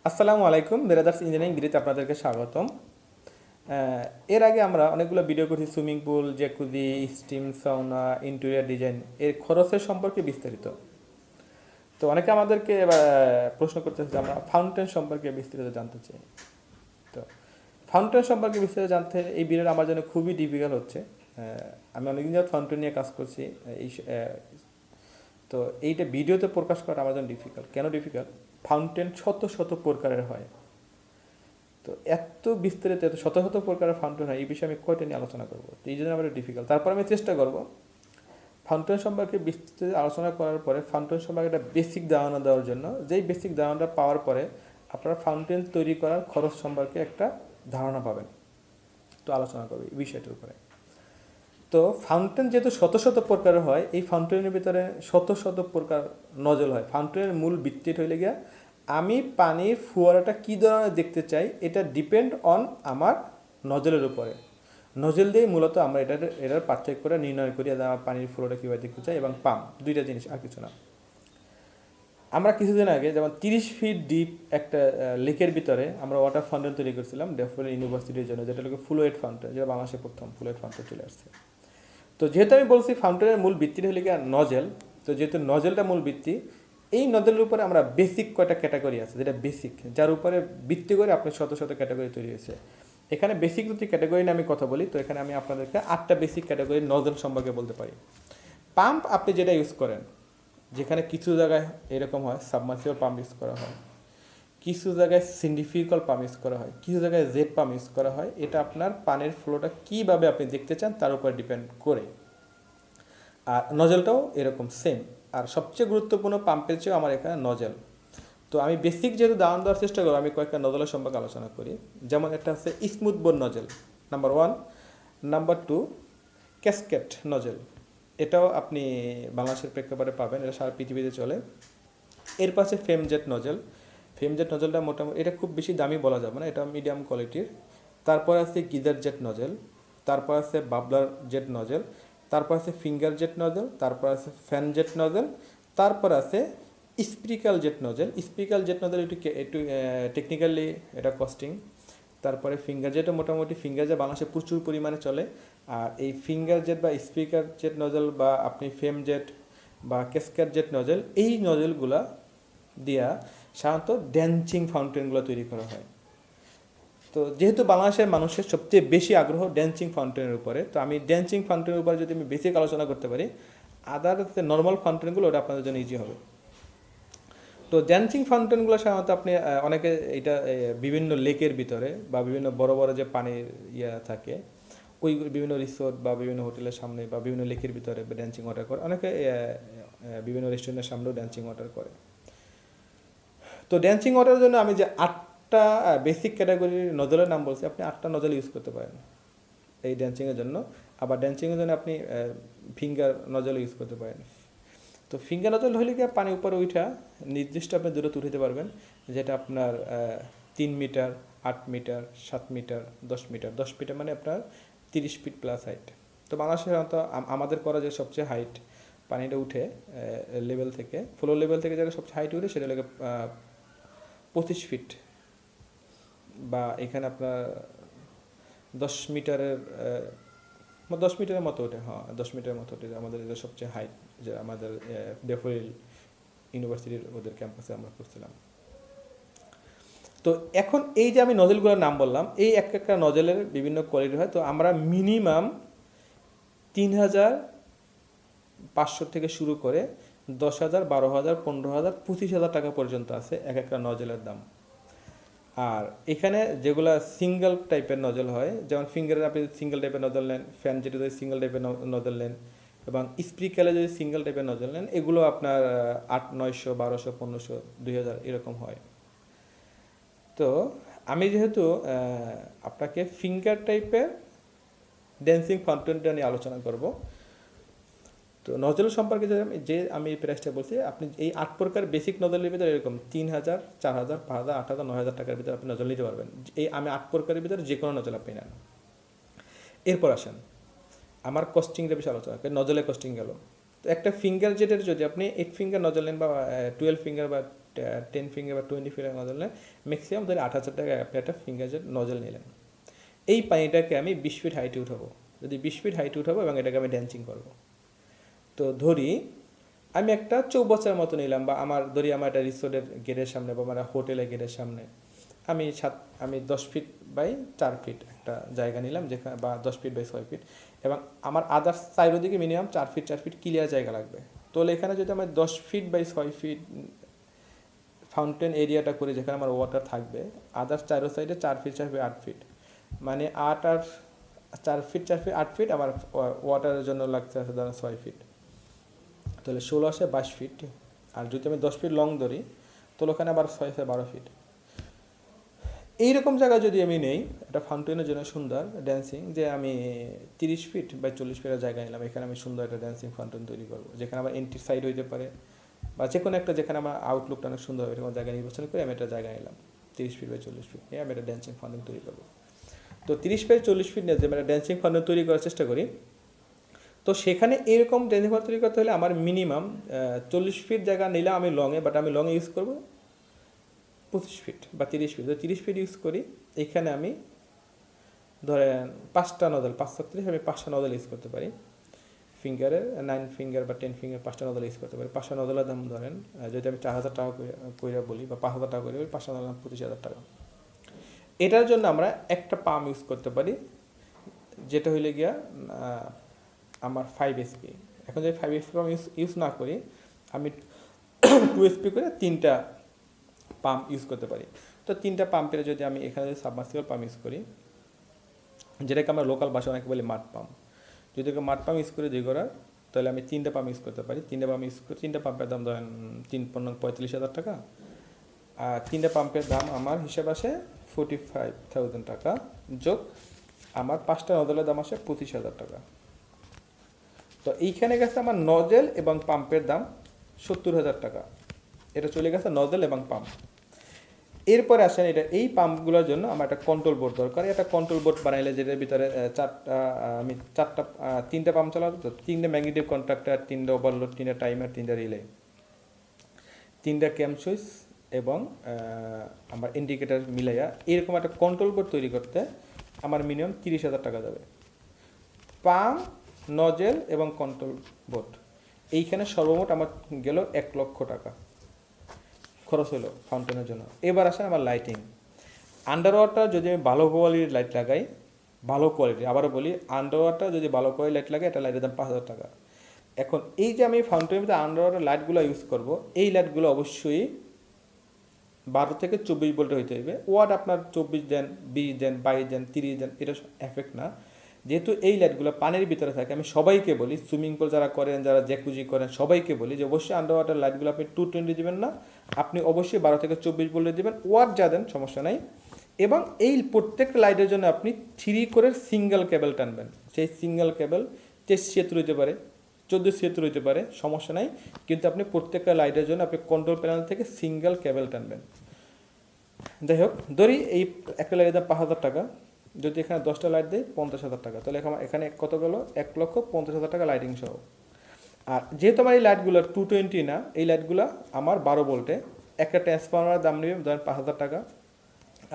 আসসালামু আলাইকুম, বেরাদার্স ইঞ্জিনিয়ারিং ভিডিওতে আপনাদেরকে স্বাগতম। এর আগে আমরা অনেকগুলো ভিডিও করছি swimming pool, jacuzzi, steam sauna, interior design এর খরচের সম্পর্কে বিস্তারিত। তো অনেকে আমাদেরকে এবার প্রশ্ন করতেছে যে আমরা ফাউন্টেন সম্পর্কে বিস্তারিত জানতে চাই। তো ফাউন্টেন সম্পর্কে বিস্তারিত জানতে এই ভিডিওটা আমার জন্য খুবই ডিফিকাল্ট হচ্ছে। আমি অনেকদিন যাবত ফাউন্টেন নিয়ে কাজ করছি। এই তো এইটা ভিডিওতে প্রকাশ করা আমার জন্য ডিফিকাল্ট। কেন ডিফিকাল্ট? ফাউন্টেন শত শত প্রকারের হয়। তো এত বিস্তারিত এত শত শত প্রকারের ফাউন্টেন হয়, এই বিষয়ে আমি কয়টা নিয়ে আলোচনা করবো, তো এই জন্য আমার ডিফিকাল্ট। তারপর আমি চেষ্টা করব ফাউন্টেন সম্পর্কে বিস্তারিত আলোচনা করার পরে ফাউন্টেন সম্পর্কে একটা বেসিক ধারণা দেওয়ার জন্য, যেই বেসিক ধারণাটা পাওয়ার পরে আপনারা ফাউন্টেন তৈরি করার খরচ সম্পর্কে একটা ধারণা পাবেন। তো আলোচনা করবো এই বিষয়টার উপরে। তো ফাউন্টেন যেহেতু শত শত প্রকারের হয়, এই ফাউন্টেনের ভিতরে শত শত প্রকার নজল হয়। ফাউন্টেনের মূল ভিত্তিটা হইলে গিয়া আমি পানির ফোয়ারাটা কী ধরনের দেখতে চাই, এটা ডিপেন্ড অন আমার নজলের উপরে। নজল দিয়ে মূলত আমরা এটার পার্থক্য করে নির্ণয় করি যে আমার পানির ফ্লোটা কীভাবে দেখতে চাই, এবং পাম্প, দুইটা জিনিস, আর কিছু না। আমরা কিছুদিন আগে যেমন 30 ফিট ডিপ একটা লেকের ভিতরে আমরা ওয়াটার ফাউন্টেন তৈরি করছিলাম ডেফোডিল ইউনিভার্সিটির জন্য, যেটা হলো ফ্লুয়েড ফাউন্টেন, যেটা বাংলাদেশে প্রথম ফ্লুয়েড ফাউন্টেন চলে আসছে। তো যেহেতু আমি বলছি ফাউন্টেনের মূল ভিত্তিটা হলে গিয়ে নজেল, তো যেহেতু নজেলটা মূল ভিত্তি, এই নজেলের উপরে আমরা বেসিক কয়টা ক্যাটাগরি আছে, যেটা বেসিক, যার উপরে ভিত্তি করে আপনার শত শত ক্যাটাগরি তৈরি হয়েছে। এখানে বেসিক যদি ক্যাটাগরি নিয়ে আমি কথা বলি, তো এখানে আমি আপনাদেরকে 8টা বেসিক ক্যাটাগরি নজেল সম্পর্কে বলতে পারি। পাম্প আপনি যেটা ইউজ করেন, যেখানে কিছু জায়গায় এরকম হয় সাবমার্সিবল পাম্প ইউজ করা হয়, কিছু জায়গায় সেন্ট্রিফিউগাল পাম্প ইউজ করা হয়, কিছু জায়গায় জেট পাম্প ইউজ করা হয়। এটা আপনার পানির ফ্লোটা কীভাবে আপনি দেখতে চান তার উপর ডিপেন্ড করে। আর নজলটাও এরকম সেম। আর সবচেয়ে গুরুত্বপূর্ণ পাম্পের চেয়েও আমার এখানে নজল। তো আমি বেসিক যেহেতু দাওয়ান দেওয়ার চেষ্টা করবো, আমি কয়েকটা নজলের সম্পর্কে আলোচনা করি। যেমন একটা আছে smooth bore nozzle, number 1। Number 2 cascade nozzle, এটাও আপনি বাংলাদেশের প্রেক্ষাপটে পাবেন, এটা সারা পৃথিবীতে চলে। এর পাশে ফেমজেট নজল। ফেমজেট নজলটা মোটামুটি, এটা খুব বেশি দামি বলা যাবে না, এটা মিডিয়াম কোয়ালিটির। তারপর আছে গিজার জেট নজল, তারপর আছে বাবলার জেট নজল, তারপর আছে ফিঙ্গার জেট নজল, তারপর আছে ফ্যান জেট নজল, তারপর আছে স্পিরিকাল জেট নজল। স্পিরিকাল জেট নজল একটু টেকনিক্যালি এটা কস্টিং। তারপরে ফিঙ্গার জেটও মোটামুটি, ফিঙ্গার জেট বাংলাদেশে প্রচুর পরিমাণে চলে। আর এই ফিঙ্গার জেট বা স্পিকার জেট নজল বা আপনি ফেম জেট বা ক্যাসকেট জেট নজল, এই নজলগুলা দিয়া সাধারণত ড্যান্সিং ফাউন্টেনগুলো তৈরি করা হয়। তো যেহেতু বাংলাদেশের মানুষের সবচেয়ে বেশি আগ্রহ ড্যান্সিং ফাউন্টেনের উপরে, তো আমি ড্যান্সিং ফাউন্টেনের উপরে যদি আমি বেসিক আলোচনা করতে পারি, আদার্স নর্মাল ফাউন্টেনগুলো ওটা আপনাদের জন্য ইজি হবে। তো ড্যান্সিং ফাউন্টেনগুলো সাধারণত আপনি অনেকে এটা বিভিন্ন লেকের ভিতরে বা বিভিন্ন বড় বড় যে পানির থাকে, ওই বিভিন্ন রিসোর্ট বা বিভিন্ন হোটেলের সামনে বা বিভিন্ন লেকের ভিতরে ড্যান্সিং ওয়াটার করে, অনেকে বিভিন্ন রেস্টুরেন্টের সামনেও ড্যান্সিং ওয়াটার করে। তো ড্যান্সিং ওয়াটারের জন্য আমি যে 8টা বেসিক ক্যাটাগরির নজলের নাম বলছি, আপনি 8টা নজল ইউজ করতে পারেন এই ড্যান্সিংয়ের জন্য। আবার ড্যান্সিংয়ের জন্য আপনি ফিঙ্গার নজল ইউজ করতে পারেন। তো ফিঙ্গার নজল হলে কি পানি উপরে উঠা নির্দিষ্ট আপনি দূরত্ব উঠাতে পারবেন, যেটা আপনার 3 metre, 8 metre, 7 metre, 10 metre. 10 metre মানে আপনার 30 ফিট প্লাস হাইট। তো বাংলাদেশের আমাদের করা যে সবচেয়ে হাইট পানিটা উঠে লেভেল থেকে, ফ্লোর লেভেল থেকে যেটা সবচেয়ে হাইট উঠে, সেটা লাগে 25 ফিট। বা এখানে আপনার 10 মিটারের 10 মিটারের মতো ওঠে, হ্যাঁ 10 মিটারের মতো ওঠে আমাদের এটা সবচেয়ে হাইট, যে আমাদের ডেফোডিল ইউনিভার্সিটির ওদের ক্যাম্পাসে আমরা করছিলাম। তো এখন এই যে আমি নজলগুলোর নাম বললাম, এই একটা নজলের বিভিন্ন কোয়ালিটি হয়। তো আমরা মিনিমাম 3,500 থেকে শুরু করে 10,000, 12,000, 15,000, 25,000 টাকা পর্যন্ত আছে এক একটা নজলের দাম। আর এখানে যেগুলো সিঙ্গেল টাইপের নজল হয়, যেমন ফিঙ্গারের আপনি সিঙ্গেল টাইপের নজল নেন, ফ্যান যেটা যদি সিঙ্গেল টাইপের নজল নেন, এবং স্প্রিকালে যদি সিঙ্গেল টাইপের নজল নেন, এগুলো আপনার 800, 1200, 1500, 2000 এরকম হয়। তো আমি যেহেতু আপনাকে ফিঙ্গার টাইপের ড্যান্সিং ফাউন্টেনটা নিয়ে আলোচনা করব, তো নজল সম্পর্কে যে আমি এই প্রাইসটা বলছি, আপনি এই 8 প্রকার বেসিক নজলের ভিতরে এরকম 3,000, 4,000, 5,000, 8,000, 9,000 টাকার ভিতরে আপনি নজল নিতে পারবেন। এই আমি 8 প্রকারের ভিতরে যে কোনো নজল আপনি নেন। এরপর আসেন আমার কস্টিংটা বেশি আলোচনা নজলের কস্টিং গেল। তো একটা ফিঙ্গার জেটের যদি আপনি 8 ফিঙ্গার নজল নেন বা 12 ফিঙ্গার বা 10 ফিঙ্গার বা 20 ফিঙ্গার নজল নেন, ম্যাক্সিমাম ধরে 8,000 টাকা আপনি একটা ফিঙ্গারের নজল নিলেন। এই পানিটাকে আমি 20 ফিট হাইটে উঠাবো। যদি 20 ফিট হাইটে উঠাবো এবং এটাকে আমি ড্যান্সিং করবো, তো ধরি আমি একটা চৌবাচ্চার মতো নিলাম, বা ধরি আমার একটা রিসোর্টের গেটের সামনে বা আমার হোটেলের গেটের সামনে আমি 10 ফিট বাই 4 ফিট একটা জায়গা নিলাম, যেখানে বা 10 ফিট বাই 6 ফিট, এবং আমার আদার্স চারিদিকে মিনিমাম 4 ফিট ক্লিয়ার জায়গা লাগবে। তো এখানে যদি আমার 10 ফিট বাই 6 ফিট ফাউন্টেন এরিয়াটা করে, যেখানে আমার ওয়াটার থাকবে, আদার্স চারো সাইডে 4 ফিট মানে 8 আর 4 ফিট আমার ওয়াটারের জন্য লাগছে আছে ধরেন 6 ফিট, তাহলে 16 আসে 22 ফিট। আর যদি আমি 10 ফিট লং ধরি, তাহলে ওখানে আবার 6 আছে 12 ফিট। এইরকম জায়গা যদি আমি নেই একটা ফাউন্টেনের জন্য সুন্দর ড্যান্সিং, যে আমি 30 ফিট বা 40 ফিটের জায়গা নিলাম, এখানে আমি সুন্দর একটা ড্যান্সিং ফাউন্টেন তৈরি করবো, যেখানে আমার এন্ট্রি সাইড হইতে পারে, বা যে কোনো একটা যেখানে আমার আউটলুকটা অনেক সুন্দর হবে এরকম জায়গা নির্বাচন করে আমি একটা জায়গা নিলাম 30 ফিট বা 40 ফিট নিয়ে আমি একটা ড্যান্সিং ফাউন্টেন তৈরি করবো। তো 30 ফিট 40 ফিট নিয়ে যে আমি একটা ড্যান্সিং ফাউন্টেন তৈরি করার চেষ্টা করি, তো সেখানে এরকম ড্যান্সিং ফাউন্টেন তৈরি করতে হলে আমার মিনিমাম 40 ফিট জায়গা নিলাম আমি লংয়ে, বাট আমি লংয়ে ইউজ করবো 25 ফিট বা 30 ফিট। তো 30 ফিট ইউজ করি, এখানে আমি ধরেন 5টা নজল, 5 আমি 5টা নজল ইউজ করতে পারি ফিঙ্গারের, 9 ফিঙ্গার বা 10 ফিঙ্গার 5টা নজল ইউজ করতে পারি। 5টা নজলের দাম ধরেন যদি আমি 4,000 টাকা করে বলি বা 5,000 টাকা করে বলি, 5টা নজল 25,000 টাকা। এটার জন্য আমরা একটা পাম্প ইউজ করতে পারি, যেটা হইলে গিয়া আমার 5 এসপি। এখন যদি 5 এসপি পাম্প ইউজ না করি, আমি 2 এসপি করে 3টা পাম্প ইউজ করতে পারি। তো 3টা পাম্পের যদি আমি এখানে যদি সাবমার্সিবল পাম্প ইউজ করি, যেটাকে আমরা লোকাল ভাষা অনেকে বলি মাড পাম্প, যদি মাড পাম্প ইউজ করে দুই করার, তাহলে আমি 3টা পাম্প ইউজ করতে পারি। 3টা পাম্প ইউজ করে 3টা পাম্পের দাম ধরেন 45,000 টাকা, আর 3টা পাম্পের দাম আমার হিসাব আসে 45,000 টাকা, যোগ আমার 5টা নজলের দাম আসে 25,000 টাকা। তো এইখানে গেছে আমার নজেল এবং পাম্পের দাম 70,000 টাকা। এটা চলে গেছে নজেল এবং পাম্প। এরপরে আসেন এই পাম্পগুলোর জন্য আমার একটা কন্ট্রোল বোর্ড দরকার। একটা কন্ট্রোল বোর্ড বানাইলে যেটার ভিতরে আমি 3টা পাম্প চালাবো, তো 3টা ম্যাগনেটিক কন্ট্রাক্টর, 3টা ওভারলোড, 3টা টাইমার, 3টা রিলে, 3টা ক্যাম সুইচ এবং আমার ইন্ডিকেটার মিলাইয়া এরকম একটা কন্ট্রোল বোর্ড তৈরি করতে আমার মিনিমাম 30,000 টাকা যাবে। পাম্প, নজেল এবং কন্ট্রোল বোর্ড, এইখানে সর্বমোট আমার গেল 1 লক্ষ টাকা খরচ হলো ফাউন্টেনের জন্য। এবার আসেন আমার লাইটিং। আন্ডার ওয়াটার যদি আমি ভালো কোয়ালিটির লাইট লাগাই, ভালো কোয়ালিটি, আবারও বলি, আন্ডার ওয়াটার যদি ভালো কোয়ালিটির লাইট লাগাই, এটা লাইটের দাম 5,000 টাকা। এখন এই যে আমি ফাউন্টেনের মধ্যে আন্ডার ওয়াটার লাইটগুলো ইউজ করব, এই লাইটগুলো অবশ্যই 12 থেকে 24 ভোল্টের হইতে হবে। ওয়াট আপনার 24 দেন, 20 দেন, 22 দেন, 30 দেন, এটা এফেক্ট না। যেহেতু এই লাইটগুলো পানির ভিতরে থাকে, আমি সবাইকে বলি, সুইমিং পুল যারা করেন, যারা জ্যাকুজি করেন, সবাইকে বলি যে অবশ্যই আন্ডার ওয়াটার লাইটগুলো আপনি 220 দেবেন না, আপনি অবশ্যই 12 থেকে 24 ভোল্টে দেবেন। ওয়াট যা দেন সমস্যা নাই। এবং এই প্রত্যেকটা লাইটের জন্য আপনি 3 করে সিঙ্গেল কেবল টানবেন। সেই সিঙ্গেল কেবল 23 হইতে পারে, 14 হইতে পারে, সমস্যা নাই। কিন্তু আপনি প্রত্যেকটা লাইটের জন্য আপনি কন্ট্রোল প্যানেল থেকে সিঙ্গেল কেবল টানবেন। যাই হোক, ধরি এই একটা লাইটের দাম 5,000 টাকা, যদি এখানে 10টা লাইট দেয় 50,000 টাকা, তাহলে এখানে কত গেল? 1,50,000 টাকা লাইটিং সহ। আর যেহেতু আমার এই লাইটগুলো 220 না, এই লাইটগুলো আমার 12 ভোল্টে, একটা ট্রান্সফরমারের দাম নেবে ধরেন 5,000 টাকা।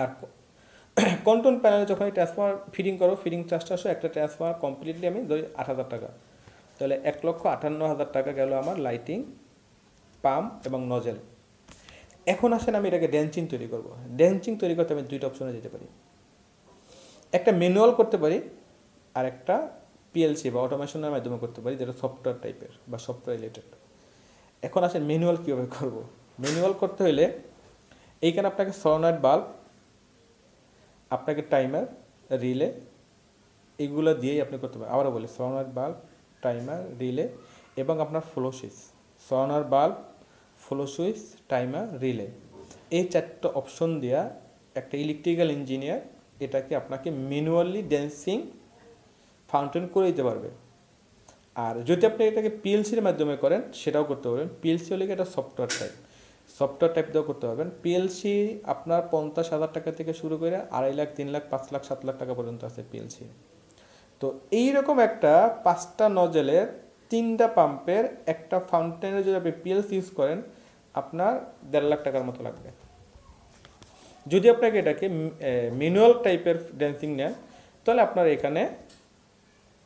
আর কন্ট্রোল প্যানেলে যখন এই ট্রান্সফরমার ফিটিং করো, ফিটিং চার্জটা আসো একটা ট্রান্সফরমার কমপ্লিটলি আমি ধরি 8,000 টাকা, তাহলে 1,58,000 টাকা গেল আমার লাইটিং, পাম্প এবং নজেল। এখন আসেন আমি এটাকে ড্যান্সিং তৈরি করব। ড্যান্সিং তৈরি করতে আমি 2টা অপশনে যেতে পারি, একটা ম্যানুয়াল করতে পারি, আর একটা পিএলসি বা অটোমেশনের মাধ্যমে করতে পারি, যেটা সফটওয়্যার টাইপের বা সফটওয়্যার রিলেটেড। এখন আসেন ম্যানুয়াল কীভাবে করব। ম্যানুয়াল করতে হলে এইখানে আপনাকে সলোনয়েড বাল্ব, আপনাকে টাইমার, রিলে, এগুলো দিয়েই আপনি করতে পারেন। আবারও বলি, সলোনয়েড বাল্ব, টাইমার, রিলে এবং আপনার ফ্লো সুইচ। সলোনয়েড বাল্ব, ফ্লো সুইচ, টাইমার, রিলে, এই 4টা অপশন দেওয়া একটা ইলেকট্রিক্যাল ইঞ্জিনিয়ার এটাকে আপনাকে ম্যানুয়ালি ড্যান্সিং ফাউন্টেন করে দিতে পারবে। আর যদি আপনি এটাকে পিএলসির মাধ্যমে করেন, সেটাও করতে পারবেন। পিএলসি হলে এটা সফটওয়্যার টাইপ দিয়েও করতে পারবেন। পিএলসি আপনার 50,000 টাকা থেকে শুরু করে 2.5 লাখ, 3 লাখ, 5 লাখ, 7 লাখ টাকা পর্যন্ত আছে পিএলসি। তো এইরকম একটা 5টা নজেলের, 3টা পাম্পের একটা ফাউন্টেনের যদি আপনি পিএলসি ইউজ করেন, আপনার 1.5 লাখ টাকার মতো লাগবে। যদি আপনাকে এটাকে ম্যানুয়াল টাইপের ড্যান্সিং নেন তাহলে আপনার এখানে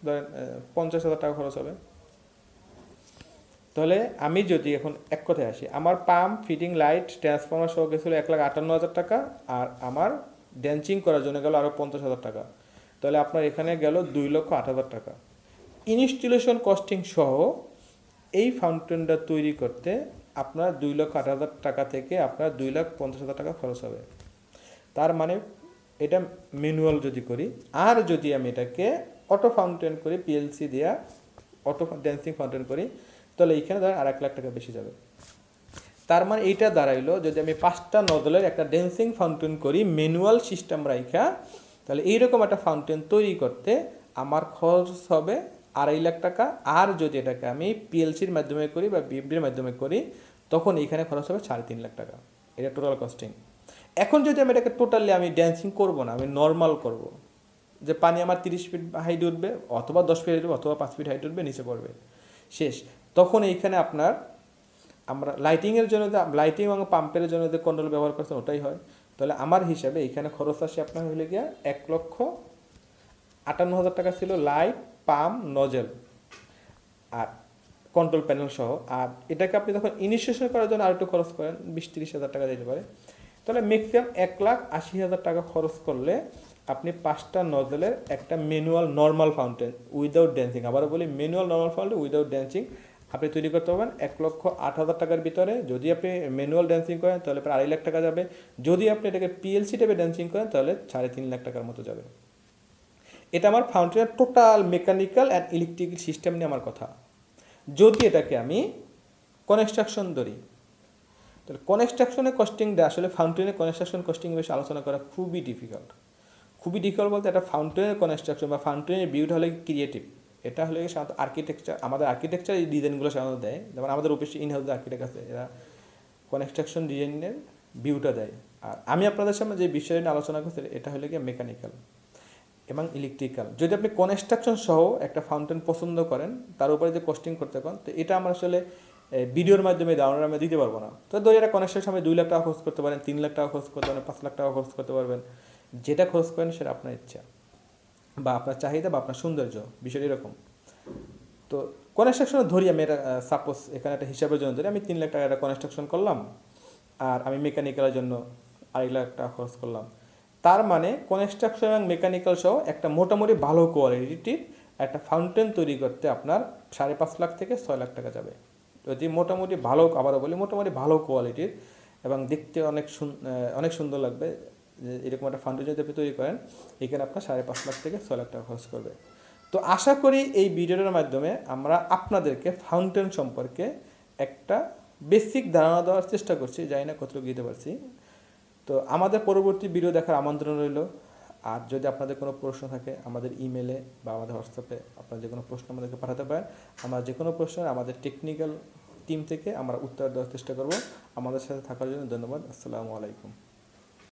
ধরেন 50,000 টাকা খরচ হবে। তাহলে আমি যদি এখন এক কথায় আসি, আমার পাম্প, ফিটিং, লাইট, ট্রান্সফর্মার সহ গেছিলো 1,58,000 টাকা, আর আমার ড্যান্সিং করার জন্য গেল আরও 50,000 টাকা। তাহলে আপনার এখানে গেল 2,08,000 টাকা। ইনস্টলেশন কস্টিং সহ এই ফাউন্টেনটা তৈরি করতে আপনার 2,08,000 টাকা থেকে আপনার 2,50,000 টাকা খরচ হবে। তার মানে এটা ম্যানুয়াল যদি করি, আর যদি আমি এটাকে অটো ফাউন্টেন করি, পিএলসি দেওয়া অটো ড্যান্সিং ফাউন্টেন করি, তাহলে এইখানে ধরেন আর 1 লাখ টাকা বেশি যাবে। তার মানে এইটা দাঁড়াইলো যদি আমি 5টা নজলের একটা ড্যান্সিং ফাউন্টেন করি ম্যানুয়াল সিস্টেম রাইখা, তাহলে এইরকম একটা ফাউন্টেন তৈরি করতে আমার খরচ হবে 2.5 লাখ টাকা। আর যদি এটাকে আমি পিএলসির মাধ্যমে করি বা বিএফডির মাধ্যমে করি, তখন এইখানে খরচ হবে 3.5 লাখ টাকা। এটা টোটাল কস্টিং। এখন যদি আমি এটাকে টোটালি আমি ড্যান্সিং করব না, আমি নর্মাল করব, যে পানি আমার 30 ফিট হাইট উঠবে অথবা 10 ফিট হাইট উঠবে অথবা 5 ফিট হাইট উঠবে, নিচে পড়বে, শেষ। তখন এইখানে আপনার আমরা লাইটিংয়ের জন্য লাইটিং এবং পাম্পের জন্য যে কন্ট্রোল ব্যবহার করছেন ওটাই হয়। তাহলে আমার হিসাবে এইখানে খরচ আসে আপনার হইলে গিয়া 1,58,000 টাকা ছিল লাইট, পাম্প, নজেল আর কন্ট্রোল প্যানেল সহ। আর এটাকে আপনি যখন ইনিশিয়েশন করার জন্য আর একটু খরচ করেন 20-30,000 টাকা দিতে পারে, তাহলে ম্যাক্সিমাম 1,80,000 টাকা খরচ করলে আপনি 5টা নজলের একটা manual normal fountain without dancing, আবারও বলি manual normal fountain without dancing আপনি তৈরি করতে পারবেন 1,08,000 টাকার ভিতরে। যদি আপনি ম্যানুয়াল ড্যান্সিং করেন তাহলে প্রায় 2.5 লাখ টাকা যাবে। যদি আপনি এটাকে পিএলসি টাইপে ড্যান্সিং করেন তাহলে 3.5 লাখ টাকার মতো যাবে। এটা আমার ফাউন্টেনের total mechanical and electrical system নিয়ে আমার কথা। যদি এটাকে আমি কনস্ট্রাকশন ধরি, তাহলে কনস্ট্রাকশনের কস্টিংটা আসলে ফাউন্টেনের কনস্ট্রাকশন কস্টিং বেশি আলোচনা করা খুবই ডিফিকাল্ট। খুবই ডিফিকাল্ট বলতে একটা ফাউন্টেনের কনস্ট্রাকশন বা ফাউন্টেনের বিউটি হলে ক্রিয়েটিভ। এটা হলে সাধারণত আর্কিটেকচার, আমাদের আর্কিটেকচার এই ডিজাইনগুলো সাধারণত দেয়, যেমন আমাদের অফিসে ইনহাউস আর্কিটেক্ট আছে, এরা কনস্ট্রাকশন ডিজাইনের ভিউটা দেয়। আর আমি আপনাদের সামনে যে বিষয় নিয়ে আলোচনা করছি এটা হলে গিয়ে মেকানিক্যাল এবং ইলেকট্রিক্যাল। যদি আপনি কনস্ট্রাকশন সহ একটা ফাউন্টেন পছন্দ করেন, তার উপরে যে কস্টিং করতে পারেন, তো এটা আমার আসলে ভিডিওর মাধ্যমে ধারণা আমি দিতে পারবো না। তো ধরি এটা কনস্ট্রাকশন আমি 2 লাখ টাকা খরচ করতে পারেন, 3 লাখ টাকা খরচ করতে পারেন, 5 লাখ টাকা খরচ করতে পারবেন। যেটা খরচ করেন সেটা আপনার ইচ্ছা বা আপনার চাহিদা বা আপনার সৌন্দর্য, বিষয়টা এরকম। তো কনস্ট্রাকশন ধরি আমি এটা সাপোজ এখানে একটা হিসাবের জন্য ধরি আমি 3 লাখ টাকা একটা কনস্ট্রাকশন করলাম, আর আমি মেকানিক্যালের জন্য 2.5 লাখ টাকা খরচ করলাম। তার মানে কনস্ট্রাকশন এবং মেকানিক্যাল সহ একটা মোটামুটি ভালো কোয়ালিটির একটা ফাউন্টেন তৈরি করতে আপনার 5.5 লাখ থেকে 6 লাখ টাকা যাবে। যদি মোটামুটি ভালো, আবারও বলি মোটামুটি ভালো কোয়ালিটির এবং দেখতে অনেক সুন্দর লাগবে, এরকম একটা ফাউন্টেন যদি আপনি তৈরি করেন, এখানে আপনার 5.5 লাখ থেকে 6 লাখ টাকা খরচ করবে। তো আশা করি এই ভিডিওটার মাধ্যমে আমরা আপনাদেরকে ফাউন্টেন সম্পর্কে একটা বেসিক ধারণা দেওয়ার চেষ্টা করছি, জানি না কতটুকু দিতে পারছি। তো আমাদের পরবর্তী ভিডিও দেখার আমন্ত্রণ রইল। আর যদি আপনাদের কোনো প্রশ্ন থাকে আমাদের ইমেলে বা আমাদের হোয়াটসঅ্যাপে আপনারা যে কোনো প্রশ্ন আমাদেরকে পাঠাতে পারেন। আমরা যে কোনো প্রশ্ন আমাদের টেকনিক্যাল টিম থেকে আমরা উত্তর দেওয়ার চেষ্টা করব। আমাদের সাথে থাকার জন্য ধন্যবাদ। আসসালামু আলাইকুম।